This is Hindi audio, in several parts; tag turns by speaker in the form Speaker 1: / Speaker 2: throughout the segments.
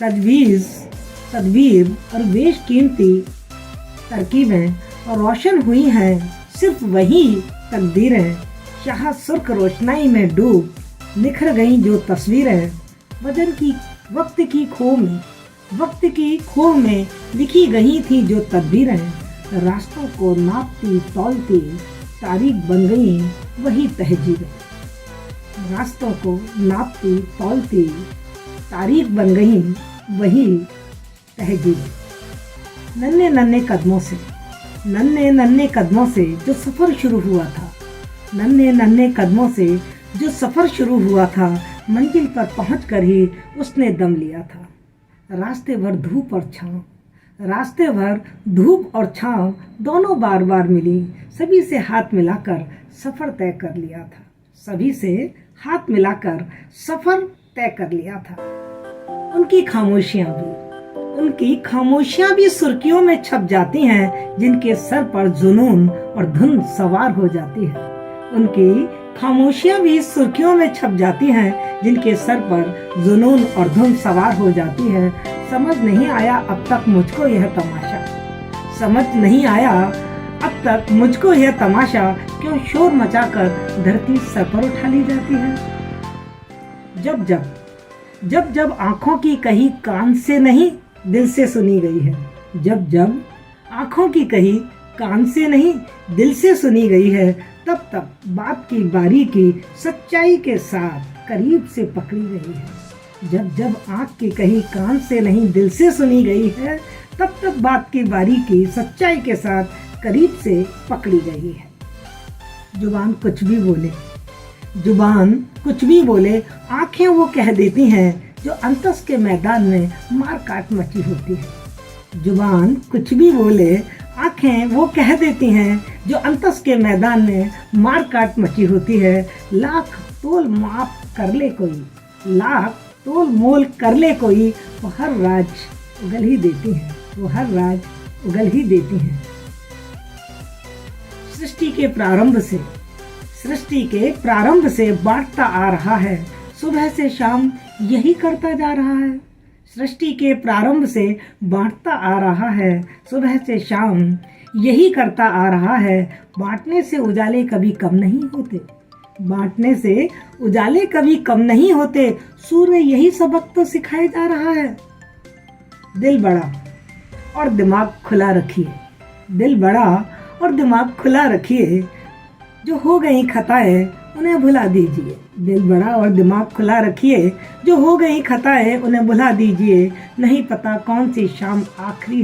Speaker 1: तजवीज़, तदबीर और बेशकीमती तरकीबें और रोशन हुई हैं सिर्फ वही तकदीरें। शाह सुर्ख रोशनाई में डूब निखर गई जो तस्वीरें, वक्त की खो में लिखी गई थी जो तदबीरें। रास्तों को नापती तौलती तारीख बन गई वही तहजीबें। रास्तों को नापती तौलती तारीख बन गई वही तहजीबें। नन्हे नन्हे कदमों से जो सफ़र शुरू हुआ था, नन्हे नन्हे कदमों से जो सफ़र शुरू हुआ था, मंजिल पर पहुंचकर ही उसने दम लिया था। रास्ते भर धूप और छाँव दोनों बार बार मिली, सभी से हाथ मिलाकर सफ़र तय कर लिया था। सभी से हाथ मिलाकर सफ़र तय कर लिया था। उनकी खामोशियाँ भी सुर्खियों में छप जाती हैं जिनके सर पर जुनून और धुन सवार हो जाती है। उनकी खामोशियाँ भी सुर्खियों में छप जाती हैं जिनके सर पर जुनून और धुन सवार हो जाती है। समझ नहीं आया अब तक मुझको यह तमाशा क्यों शोर मचाकर धरती सर पर उठा ली जाती है। जब आँखों की कही कान से नहीं दिल से सुनी गई है। जब आँखों की कही कान से नहीं दिल से सुनी गई है, तब बात की बारीकी सच्चाई के साथ करीब से पकड़ी गई है। जब आँख की कही कान से नहीं दिल से सुनी गई है, तब बात की बारीकी सच्चाई के साथ करीब से पकड़ी गई है। जुबान कुछ भी बोले आँखें वो कह देती हैं जो अंतस के मैदान में मार काट मची होती है। जुबान कुछ भी बोले आँखें वो कह देती हैं जो अंतस के मैदान में मार काट मची होती है। लाख तोल मोल कर ले कोई, वो हर राज उगल ही देती हैं। सृष्टि के प्रारंभ से बांटता आ रहा है, सुबह से शाम यही करता जा रहा है। सृष्टि के प्रारंभ से बांटता आ रहा है, सुबह से शाम यही करता आ रहा है। बांटने से उजाले कभी कम नहीं होते, सूर्य यही सबक तो सिखाए जा रहा है। दिल बड़ा और दिमाग खुला रखिए, जो हो गई खताएं उन्हें भुला दीजिए। दिल बड़ा और दिमाग खुला रखिए, जो हो गई खताएं उन्हें भुला दीजिए। नहीं पता कौन सी शाम आखिरी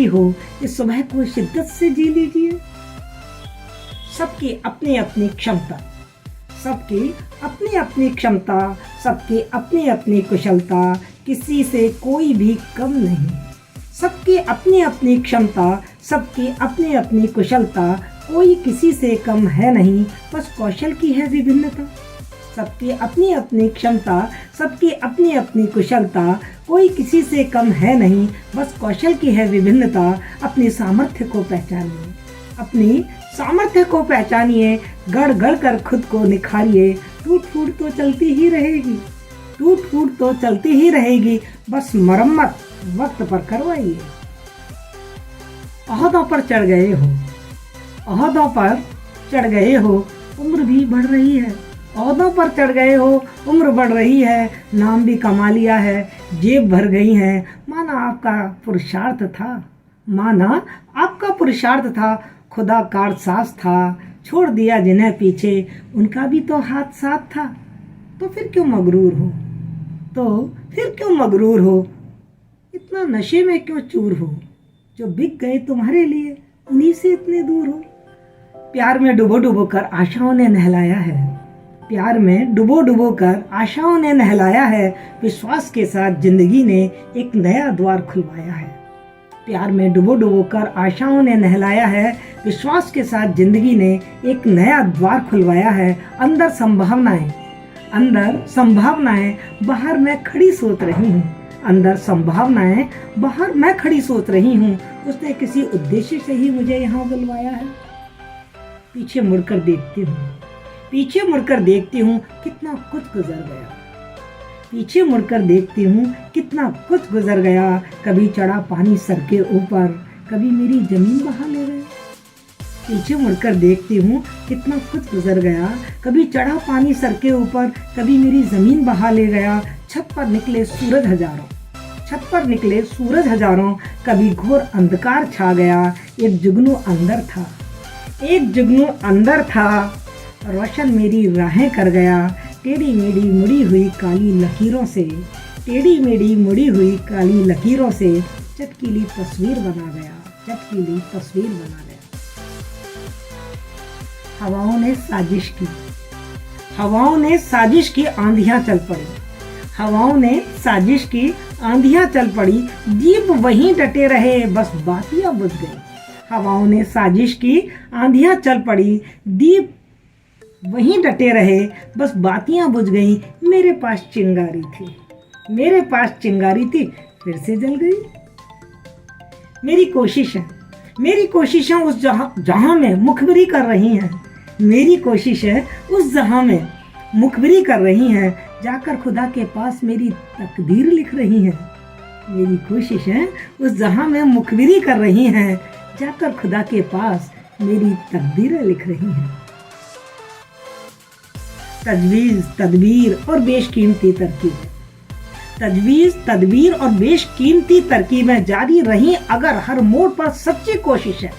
Speaker 1: हो, इस सुबह को शिद्दत से जी लीजिए। सबकी अपनी अपनी क्षमता, सबकी अपनी अपनी कुशलता, किसी से कोई भी कम नहीं। सबकी अपनी अपनी क्षमता, सबकी अपनी अपनी कुशलता, कोई किसी से कम है नहीं, बस कौशल की है विभिन्नता। सबकी अपनी अपनी क्षमता, सबकी अपनी अपनी कुशलता, कोई किसी से कम है नहीं, बस कौशल की है विभिन्नता। अपनी सामर्थ्य को पहचानिए, गढ़ कर खुद को निखारिए। टूट फूट तो चलती ही रहेगी, बस मरम्मत वक्त पर करवाइए। ओहदों पर चढ़ गए हो, उम्र भी बढ़ रही है। ओहदों पर चढ़ गए हो, उम्र बढ़ रही है, नाम भी कमा लिया है, जेब भर गई है। माना आपका पुरुषार्थ था, खुदा कारसाज था, छोड़ दिया जिन्हें पीछे, उनका भी तो हाथ साथ था। तो फिर क्यों मगरूर हो, इतना नशे में क्यों चूर हो, जो बिक गए तुम्हारे लिए उन्हीं से इतने दूर हो। प्यार में डुबो कर आशाओं ने नहलाया है, विश्वास के साथ जिंदगी ने एक नया द्वार खुलवाया है। प्यार में डुबो कर आशाओं ने नहलाया है, विश्वास के साथ जिंदगी ने एक नया द्वार खुलवाया है। अंदर संभावनाएं बाहर मैं खड़ी सोच रही हूँ। उसने किसी उद्देश्य से ही मुझे यहाँ बुलवाया है। पीछे मुड़कर देखती हूँ, कितना कुछ गुजर गया। पीछे मुड़कर देखती हूँ कितना कुछ गुजर गया, कभी चढ़ा पानी सर के ऊपर, कभी मेरी जमीन बहा ले गए। पीछे मुड़कर देखती हूँ कितना कुछ गुजर गया, कभी चढ़ा पानी सर के ऊपर, कभी मेरी जमीन बहा ले गया। छत पर निकले सूरज हजारों, छत पर निकले सूरज हजारों, कभी घोर अंधकार छा गया। एक जुगनू अंदर था, एक जुगनू अंदर था, रोशन मेरी राहें कर गया। टेढ़ी मेढ़ी मुड़ी हुई काली लकीरों से, टेढ़ी मेढ़ी मुड़ी हुई काली लकीरों से चटकीली तस्वीर बना गया, चटकीली तस्वीर बना गया। हवाओं ने साजिश की, हवाओं ने साजिश की, आंधियां चल पड़ी, हवाओं ने साजिश की, आंधियां चल पड़ी। दीप वहीं डटे रहे, बस बातियां बुझ गई। हवाओं ने साजिश की, आंधियां चल पड़ी, दीप वहीं डटे रहे, बस बातियां बुझ गई। मेरे पास चिंगारी थी, मेरे पास चिंगारी थी, फिर से जल गई। मेरी कोशिश है, मेरी कोशिशें उस जहां में मुखबिरी कर रही हैं, मेरी कोशिश है उस जहां में मुखबिरी कर रही हैं, जाकर खुदा के पास मेरी तकदीर लिख रही हैं। मेरी कोशिश है उस जहां में मुखबिरी कर रही हैं, जाकर खुदा के पास मेरी तकदीरें लिख रही हैं। तजवीज़, तदबीर और बेशकीमती तरकीबें, तजवीज़, तदबीर और बेशकीमती तरकीबें जारी रहीं अगर हर मोड़ पर सच्ची कोशिश है।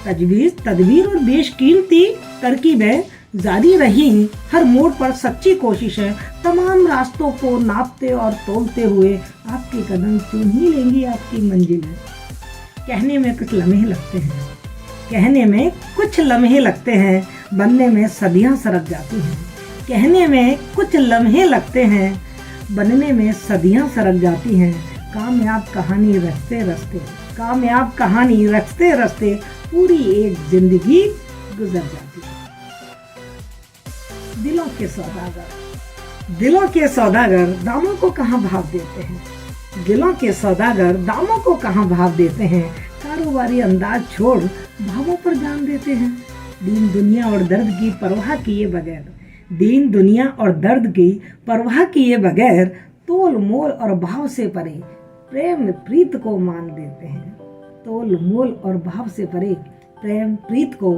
Speaker 1: तजवीज़, तदबीर और बेशकीमती तरकीबें जारी रहीं हर मोड़ पर सच्ची कोशिश है। तमाम रास्तों को नापते और तोलते हुए आपके कदम चूम ही लेंगी आपकी मंजिल है। कहने में कुछ लम्हे लगते हैं, कहने में कुछ लम्हे लगते हैं, बनने में सदियां सरक जाती हैं। कहने में कुछ लम्हे लगते हैं, बनने में सदियां सरक जाती हैं। कामयाब कहानी रचते रचते, कामयाब कहानी रचते रचते पूरी एक जिंदगी गुजर जाती है। दिलों के सौदागर, दिलों के सौदागर दामों को कहाँ भाव देते हैं, दिलों के सौदागर दामों को कहाँ भाव देते हैं। कारोबारी अंदाज छोड़ भावों पर जान देते हैं। दीन दुनिया और दर्द की परवाह किए बगैर, दीन दुनिया और दर्द की परवाह किए बगैर तोल मोल और भाव से परे प्रेम प्रीत को मान देते हैं। तोल मोल और भाव से परे प्रेम प्रीत को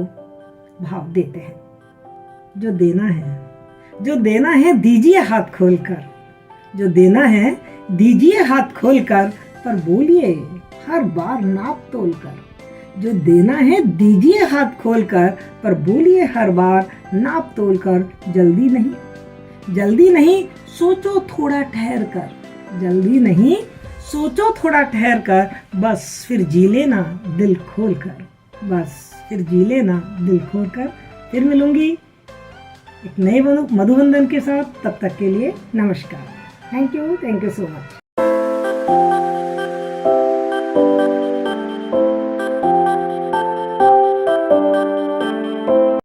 Speaker 1: भाव देते हैं। जो देना है, जो देना है दीजिए हाथ खोलकर, जो देना है दीजिए हाथ खोलकर, पर बोलिए हर बार नाप तोल कर। जो देना है दीजिए हाथ खोलकर, पर बोलिए हर बार नाप तोल कर। जल्दी नहीं, जल्दी नहीं, सोचो थोड़ा ठहर कर, जल्दी नहीं, सोचो थोड़ा ठहर कर। बस फिर जी लेना दिल खोल कर, बस फिर जी लेना दिल खोल कर। फिर मिलूंगी एक नए मधुबंधन के साथ, तब तक के लिए नमस्कार। Thank you so much.